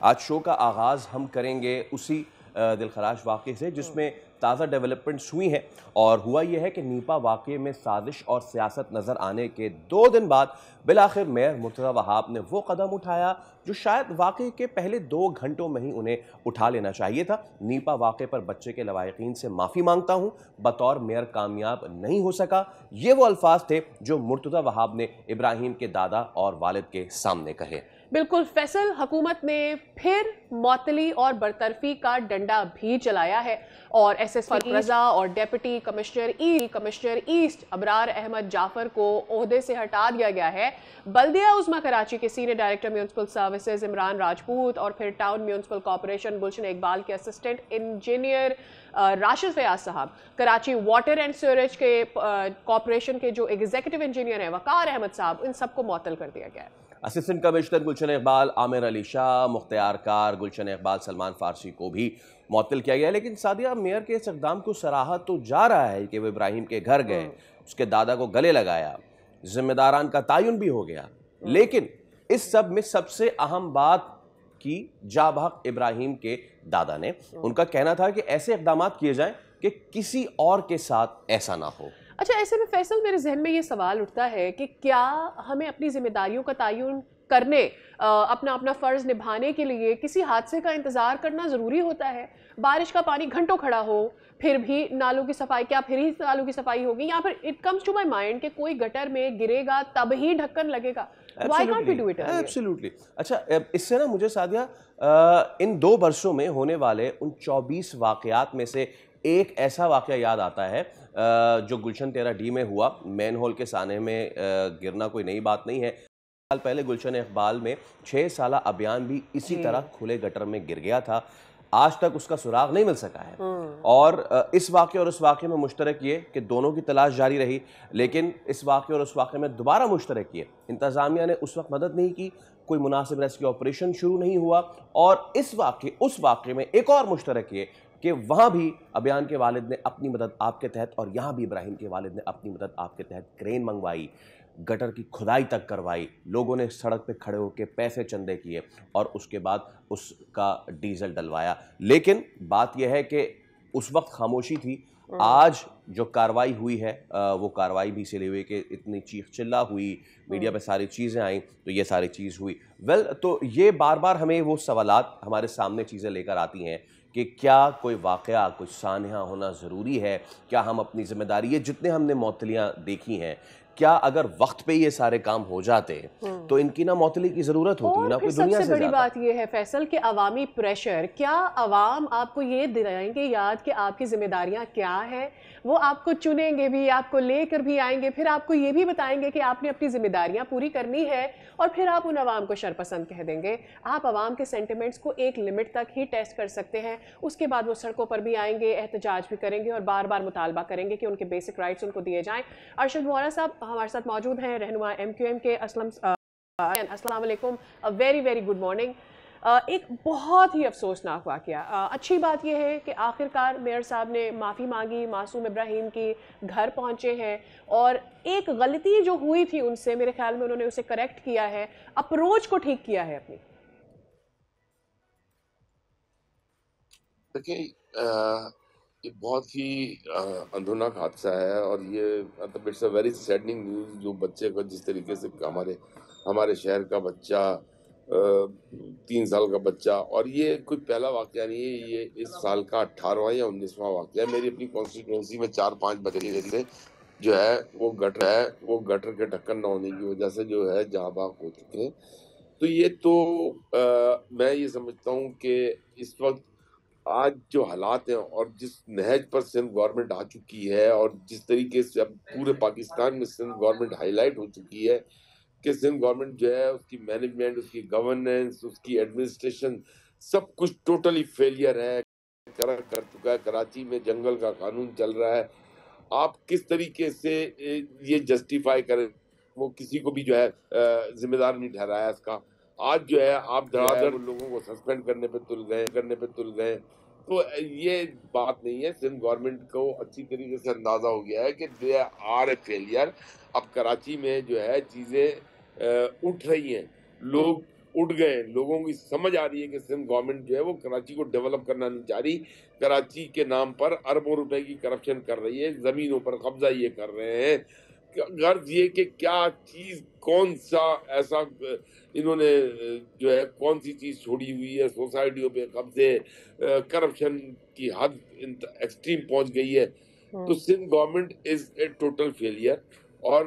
आज शो का आगाज़ हम करेंगे उसी दिलखराश वाक़े से जिसमें ताज़ा डेवलपमेंट्स हुई हैं। और हुआ यह है कि नीपा वाक़े में साजिश और सियासत नज़र आने के 2 दिन बाद बिलाखिर मेयर मुर्तज़ा वहाब ने वो कदम उठाया जो शायद वाक़े के पहले 2 घंटों में ही उन्हें उठा लेना चाहिए था। नीपा वाक़े पर बच्चे के लवाहिकीन से माफ़ी मांगता हूँ, बतौर मेयर कामयाब नहीं हो सका। ये वो अल्फाज थे जो मुर्तज़ा वहाब ने इब्राहिम के दादा और वालिद के सामने कहे। बिल्कुल फैसल, हुकूमत ने फिर मौतली और बरतरफी का डंडा भी चलाया है और एसएसपी रजा और deputy commissioner east Abrar Ahmad Jafar को ओहदे से हटा दिया गया है। बल्दिया उज़्मा कराची के senior director municipal services Imran Rajput और फिर टाउन म्यूनसिपल कॉरपोरेशन गुलशन इकबाल के असिस्टेंट इंजीनियर राशिद फयाज साहब, कराची वाटर एंड सीवरेज के कॉरपोरेशन के जो एग्जीक्यूटिव इंजीनियर हैं वकार अहमद साहब, इन सबको मुअत्तल कर दिया गया है। असिस्टेंट कमिश्नर गुलशन इकबाल, आमिर अली शाह, मुख्तियार कार, गुलशन इकबाल, सलमान फारसी को भी मुअत्तल किया गया है। लेकिन सादिया, मेयर के इस इक़दाम को सराहा तो जा रहा है कि वो इब्राहिम के घर गए, उसके दादा को गले लगाया, जिम्मेदारान का तायुन भी हो गया। लेकिन इस सब में सबसे अहम बात की जाबहक इब्राहिम के दादा ने। उनका कहना था कि ऐसे इक़दाम किए जाएं कि किसी और के साथ ऐसा ना हो। अच्छा, ऐसे में फैसल, मेरे जहन में ये सवाल उठता है कि क्या हमें अपनी जिम्मेदारियों का तायुन करने, अपना अपना फ़र्ज़ निभाने के लिए किसी हादसे का इंतज़ार करना ज़रूरी होता है? बारिश का पानी घंटों खड़ा हो, फिर भी नालों की सफाई, क्या फिर ही नालों की सफाई होगी? या फिर it comes to my mind कि कोई गटर में गिरेगा तब ही ढक्कन लगेगा। Why can't we do it? Absolutely. अच्छा, इससे ना मुझे सादिया इन 2 बरसों में होने वाले उन 24 वाक़यात में से एक ऐसा वाक़या याद आता है जो गुलशन 13 डी में हुआ। मैन होल के साने में गिरना कोई नई बात नहीं है। साल पहले गुलशन इकबाल में 6 साला अभियान भी इसी तरह खुले गटर में गिर गया था। आज तक उसका सुराग नहीं मिल सका है। और इस वाक़े और उस वाक़े में मुश्तरक ये कि दोनों की तलाश जारी रही, लेकिन इस वाक़े और उस वाक़े में दोबारा मुश्तरक ये इंतज़ामिया ने उस वक्त मदद नहीं की, कोई मुनासिब रेस्क्यू ऑपरेशन शुरू नहीं हुआ। और उस वाक़े में एक और मुश्तरक ये कि वहाँ भी अभियान के वालिद ने अपनी मदद आपके तहत, और यहाँ भी इब्राहिम के वालिद ने अपनी मदद आपके तहत क्रेन मंगवाई, गटर की खुदाई तक करवाई, लोगों ने सड़क पे खड़े होकर पैसे चंदे किए और उसके बाद उसका डीजल डलवाया। लेकिन बात यह है कि उस वक्त खामोशी थी। आज जो कार्रवाई हुई है वो कार्रवाई भी इसलिए हुई कि इतनी चीख चिल्ला हुई, मीडिया पे सारी चीज़ें आई, तो ये सारी चीज़ हुई। तो ये बार बार हमें वो सवालात हमारे सामने चीज़ें लेकर आती हैं कि क्या कोई वाक़या, कोई सानहा होना ज़रूरी है? क्या हम अपनी ज़िम्मेदारी, ये जितने हमने मौतलियाँ देखी हैं, क्या अगर वक्त पे ये सारे काम हो जाते तो इनकी ना मौतली की ज़रूरत होती ना, अपनी दुनिया से। सबसे बड़ी बात ये है फैसल कि अवामी प्रेशर, क्या अवाम आपको ये दिलाएंगे याद कि आपकी जिम्मेदारियां क्या हैं? वो आपको चुनेंगे भी, आपको लेकर भी आएंगे, फिर आपको ये भी बताएंगे कि आपने अपनी जिम्मेदारियां पूरी करनी है, और फिर आप उन अवाम को शरपसंद कह देंगे। आप अवाम के सेंटिमेंट्स को एक लिमिट तक ही टेस्ट कर सकते हैं, उसके बाद वो सड़कों पर भी आएंगे, एहतजाज भी करेंगे और बार बार मुतालबा करेंगे कि उनके बेसिक राइट्स उनको दिए जाएं। अरशद वोहरा साहब हमारे साथ मौजूद हैं, रहनुमा MQM के। अस्सलाम वालेकुम, वेरी वेरी गुड मॉर्निंग। एक बहुत ही अफसोसनाक वाक़या। अच्छी बात यह है कि आखिरकार मेयर साहब ने माफ़ी मांगी, मासूम इब्राहिम की घर पहुंचे हैं और एक गलती जो हुई थी उनसे, मेरे ख्याल में उन्होंने उसे करेक्ट किया है, अप्रोच को ठीक किया है अपनी। देखिए, ये बहुत ही अंदरनाक हादसा है और ये मतलब it's a very saddening news. जो बच्चे को जिस तरीके से हमारे हमारे शहर का बच्चा, 3 साल का बच्चा, और ये कोई पहला वाकया नहीं है, ये इस साल का 18वां या 19वां वाकया है। मेरी अपनी कॉन्स्टिट्यूंसी में 4-5 बच्चे थे जो है वो गटर के ढक्कन न होने की वजह से जो है जहाँ बाग हो चुके हैं। तो ये तो मैं ये समझता हूँ कि इस वक्त आज जो हालात हैं और जिस नहज पर सिंध गवर्नमेंट आ चुकी है और जिस तरीके से अब पूरे पाकिस्तान में सिंध गवर्नमेंट हाईलाइट हो चुकी है कि सिंध गवर्नमेंट जो है उसकी मैनेजमेंट, उसकी गवर्नेंस, उसकी एडमिनिस्ट्रेशन, सब कुछ टोटली फेलियर है, कर चुका है। कराची में जंगल का कानून चल रहा है। आप किस तरीके से ये जस्टिफाई करें? वो किसी को भी जो है जिम्मेदार नहीं ठहराया इसका। आज जो है आप धड़ाधड़ लोगों को सस्पेंड करने पे तुल गए। तो ये बात नहीं है। सिंध गवर्नमेंट को अच्छी तरीके से अंदाजा हो गया है कि दे आर ए फेलियर। अब कराची में जो है चीजें उठ रही हैं, लोग उठ गए, लोगों की समझ आ रही है कि सिंध गवर्नमेंट जो है वो कराची को डेवलप करना नहीं चाह रही, कराची के नाम पर अरबों रुपए की करप्शन कर रही है, जमीनों पर कब्जा ये कर रहे हैं। गर्ज ये कि क्या चीज, कौन सा ऐसा इन्होंने जो है कौन सी चीज छोड़ी हुई है, सोसाइटियों पे कब्जे, करप्शन की हद एक्सट्रीम पहुंच गई है। तो Sindh government is a total failure. और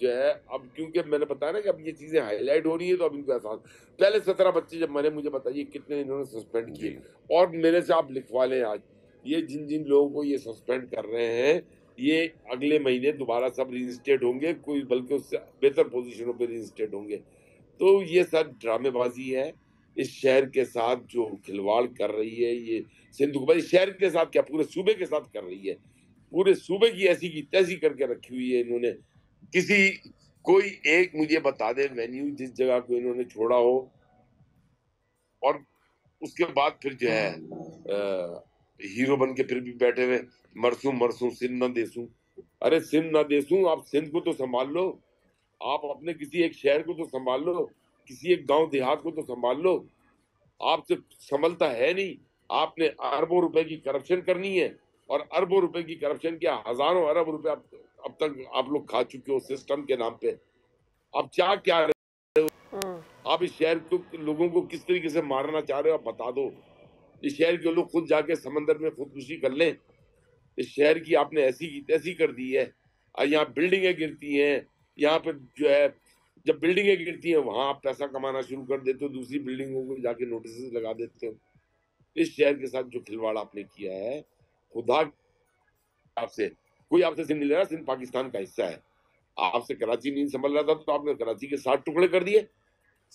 जो है अब क्योंकि मैंने बताया ना कि अब ये चीजें हाईलाइट हो रही है, तो अब इनको एहसास, पहले 17 बच्चे जब मरे, मुझे बताइए कितने इन्होंने सस्पेंड किए, और मेरे से आप लिखवा लें आज, ये जिन जिन लोगों को ये सस्पेंड कर रहे हैं, ये अगले महीने दोबारा सब रिइंस्टेट होंगे, कोई बल्कि उससे बेहतर पोजीशनों पे रिइंस्टेट होंगे। तो ये सब ड्रामेबाजी है। इस शहर के साथ जो खिलवाड़ कर रही है ये सिंध हुकूमत, शहर के साथ क्या पूरे सूबे के साथ कर रही है, पूरे सूबे की ऐसी की तैसी करके रखी हुई है इन्होंने। किसी कोई एक मुझे बता दे वेन्यू जिस जगह को इन्होंने छोड़ा हो, और उसके बाद फिर जो है हीरो बन के फिर भी बैठे हुए, मरसू मरसू सिंध न देसू। अरे सिंध न देसू, आप सिंध को तो संभाल लो, आप अपने किसी एक शहर को तो संभाल लो, किसी एक गांव देहात को तो संभाल लो, आपसे संभलता है नहीं। आपने अरबों रुपए की करप्शन करनी है, और अरबों रुपए की करप्शन क्या, हजारों अरब रुपए अब तक आप लोग खा चुके हो सिस्टम के नाम पे। अब चाह क्या रहे हो आप, इस शहर को, लोगों को किस तरीके से मारना चाह रहे हो आप बता दो। इस शहर के लोग खुद जाके समंदर में खुदकुशी कर लें। इस शहर की आपने ऐसी की तैसी कर दी है। यहाँ बिल्डिंगें गिरती हैं, यहाँ पे जो है जब बिल्डिंगें गिरती हैं वहां आप पैसा कमाना शुरू कर देते हो, दूसरी बिल्डिंगों को जाके नोटिस लगा देते हो। इस शहर के साथ जो खिलवाड़ आपने किया है, खुदा आपसे, कोई आपसे सिंध नहीं ले रहा, सिंध पाकिस्तान का हिस्सा है। आपसे कराची नहीं संभल रहा था तो आपने कराची के 7 टुकड़े कर दिए।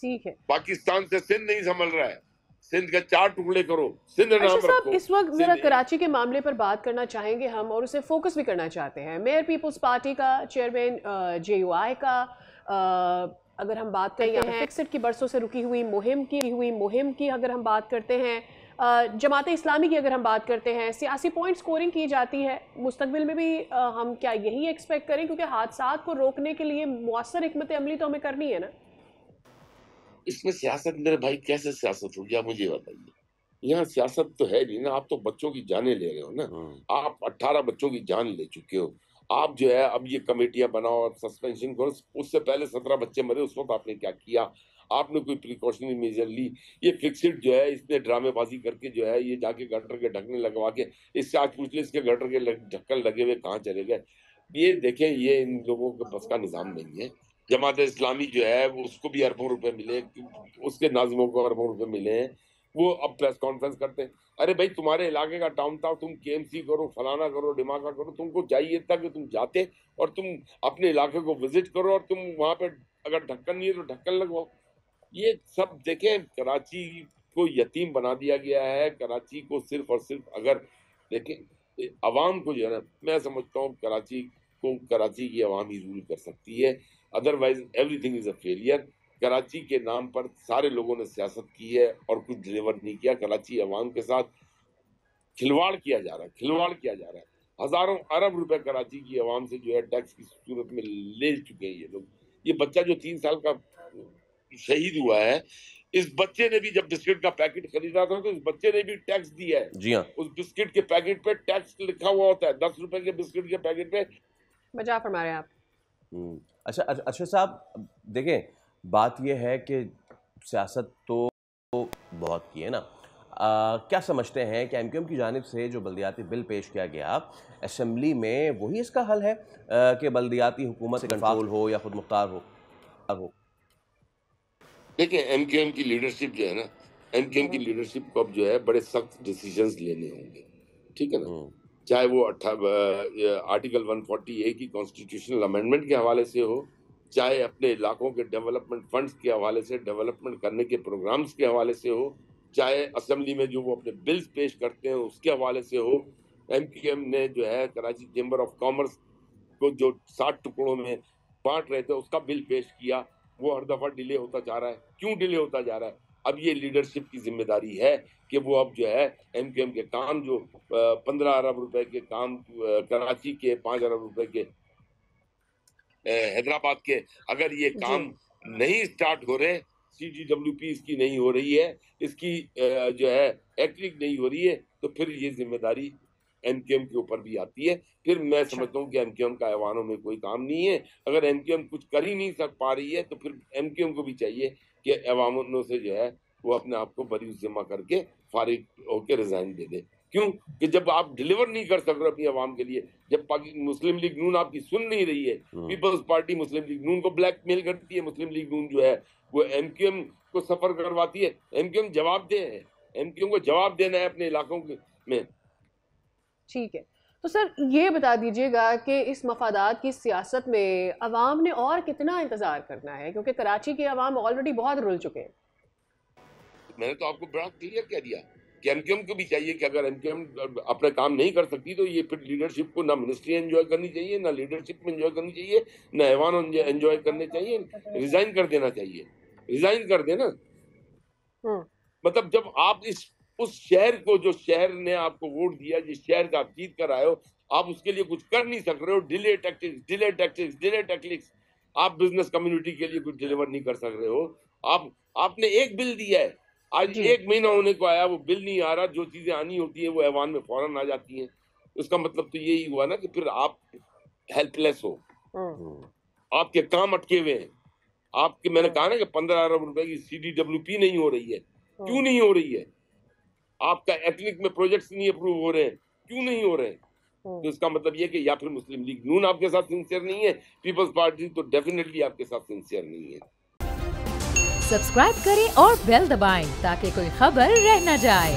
ठीक है। पाकिस्तान से सिंध नहीं संभल रहा है, सिंध के 4 टुकड़े करो, सिंध अर्शद नाम साहब, रखो। इस वक्त सिंध जरा कराची के मामले पर बात करना चाहेंगे हम, और उसे फोकस भी करना चाहते हैं। मेयर पीपल्स पार्टी का चेयरमैन JUI का अगर हम बात करते हैं, फिक्सड की बरसों से रुकी हुई मुहिम की अगर हम बात करते हैं, जमात इस्लामी की अगर हम बात करते हैं, सियासी पॉइंट स्कोरिंग की जाती है, मुस्तकबिल में भी हम क्या यही एक्सपेक्ट करें, क्योंकि हादसात को रोकने के लिए मुअस्सर हिकमत अमली तो हमें करनी है ना। इसमें सियासत मेरे भाई कैसे सियासत होगी, आप मुझे बताइए। यहाँ सियासत तो है नहीं ना, आप तो बच्चों की जानें ले रहे हो ना। आप 18 बच्चों की जान ले चुके हो। आप जो है अब ये कमेटियां बनाओ और सस्पेंशन करो, उससे पहले 17 बच्चे मरे, उस वक्त आपने क्या किया? आपने कोई प्रिकॉशनरी मेजर ली? ये फिक्सिड जो है इसने ड्रामेबाजी करके जो है ये जाके गटर के ढकने लगवा के, इससे आज पूछ ले इसके गटर के ढक्कन लगे हुए कहाँ चले गए। ये देखें, ये इन लोगों के बस का निजाम नहीं है। जमात इस्लामी जो है उसको भी अरबों रुपए मिले, उसके नाजिमों को अरबों रुपए मिले हैं, वो अब प्रेस कॉन्फ्रेंस करते हैं। अरे भाई, तुम्हारे इलाके का टाउन था, तुम KMC करो, फलाना करो, दिमागा करो, तुमको चाहिए था कि तुम जाते और तुम अपने इलाके को विजिट करो, और तुम वहां पे अगर ढक्कन नहीं है तो ढक्कन लगवाओ। ये सब देखें, कराची को यतीम बना दिया गया है। कराची को सिर्फ और सिर्फ, अगर देखें अवाम को जो है ना, मैं समझता हूँ कराची को कराची की अवाम ही रूल कर सकती है, otherwise everything is a failure. Karachi के नाम पर सारे लोगों ने सियासत की है और कुछ डिलीवर नहीं किया। कराची अवाम के साथ खिलवाड़ किया जा रहा है, खिलवाड़ किया जा रहा है। हजारों अरब रुपए कराची की अवाम से जो है टैक्स की सूरत में ले चुके हैं ये लोग। ये बच्चा जो 3 साल का शहीद हुआ है, इस बच्चे ने भी जब बिस्किट का पैकेट खरीदा था तो इस बच्चे ने भी टैक्स दिया है। जी हाँ। उस बिस्किट के पैकेट पे टैक्स लिखा हुआ होता है, 10 रुपए के बिस्किट के पैकेट पे। मजा फरमा रहे हैं आप। अच्छा अच्छा साहब, देखें, बात यह है कि सियासत तो बहुत की है ना। क्या समझते हैं कि MQM की जानिब से जो बल्दियाती बिल पेश किया गया असेंबली में, वही इसका हल है कि बल्दियाती हुकूमत से कंट्रोल हो या खुद मुख्तार हो? देखिए, MQM की लीडरशिप जो है ना, MQM की लीडरशिप को अब जो है बड़े सख्त डिसीजंस लेने होंगे, ठीक है ना। चाहे वो आर्टिकल 140A की कॉन्स्टिट्यूशनल अमेंडमेंट के हवाले से हो, चाहे अपने इलाकों के डेवलपमेंट फंड्स के हवाले से, डेवलपमेंट करने के प्रोग्राम्स के हवाले से हो, चाहे असेंबली में जो वो अपने बिल्स पेश करते हैं उसके हवाले से हो। MQM ने जो है कराची चेंबर ऑफ कॉमर्स को जो 60 टुकड़ों में बांट रहे थे उसका बिल पेश किया, वो हर दफा डिले होता जा रहा है। क्यों डिले होता जा रहा है? अब ये लीडरशिप की जिम्मेदारी है कि वो अब जो है MQM के काम, जो 15 अरब रुपए के काम कराची के, 5 अरब रुपए के हैदराबाद के, अगर ये काम नहीं स्टार्ट हो रहे, CTWP इसकी नहीं हो रही है, इसकी जो है एटनिक नहीं हो रही है, तो फिर ये जिम्मेदारी MQM के ऊपर भी आती है। फिर मैं समझता हूँ कि MQM का ऐवानों में कोई काम नहीं है। अगर MQM कुछ कर ही नहीं पा रही है तो फिर MQM को भी चाहिए कि ऐवानों से जो है वो अपने आप को बरी जिम्मा करके फारिग होकर रिजाइन दे दे। क्यों कि जब आप डिलीवर नहीं कर सक रहे अपनी आवाम के लिए, जब मुस्लिम लीग नून आपकी सुन नहीं रही है, पीपल्स पार्टी मुस्लिम लीग नून को ब्लैकमेल करती है, मुस्लिम लीग नून जो है वो MQM को सफर करवाती है। MQM जवाब दे है, MQM को जवाब देना है अपने इलाकों में। ठीक है, तो सर ये बता दीजिएगा कि इस मफादात की सियासत में अवाम ने और कितना इंतजार करना है, क्योंकि कराची के अवाम ऑलरेडी बहुत रुल चुके हैं। मैंने तो आपको बड़ा क्लियर कह दिया कि MQM को भी चाहिए कि अगर MQM अपना काम नहीं कर सकती तो ये फिर लीडरशिप को ना मिनिस्ट्री एंजॉय करनी चाहिए, ना लीडरशिप में एंजॉय करनी चाहिए, ना ऐवान एंजॉय करने चाहिए, रिजाइन कर देना चाहिए, रिजाइन कर देना। मतलब जब आप उस शहर को, जो शहर ने आपको वोट दिया, जिस शहर का आप जीत कर आए हो, आप उसके लिए कुछ कर नहीं सक रहे हो, डिले टैक्टिक्स, आप बिजनेस कम्युनिटी के लिए कुछ डिलीवर नहीं कर सक रहे हो। आपने एक बिल दिया है, आज 1 महीना होने को आया, वो बिल नहीं आ रहा, जो चीजें आनी होती है वो ऐवान में फौरन आ जाती हैं। उसका मतलब तो यही हुआ ना कि फिर आप हेल्पलेस हो, आपके काम अटके हुए हैं। आपके, मैंने कहा ना कि 15 अरब रुपए की CTWP नहीं हो रही है। क्यों नहीं हो रही है? आपका एथनिक में प्रोजेक्ट्स नहीं अप्रूव हो रहे हैं, क्यों नहीं हो रहे हैं? तो इसका मतलब ये कि या फिर मुस्लिम लीग नून आपके साथ सिंसियर नहीं है, पीपल्स पार्टी तो डेफिनेटली आपके साथ सिंसियर नहीं है। सब्सक्राइब करें और बेल दबाएं ताकि कोई खबर रह न जाए।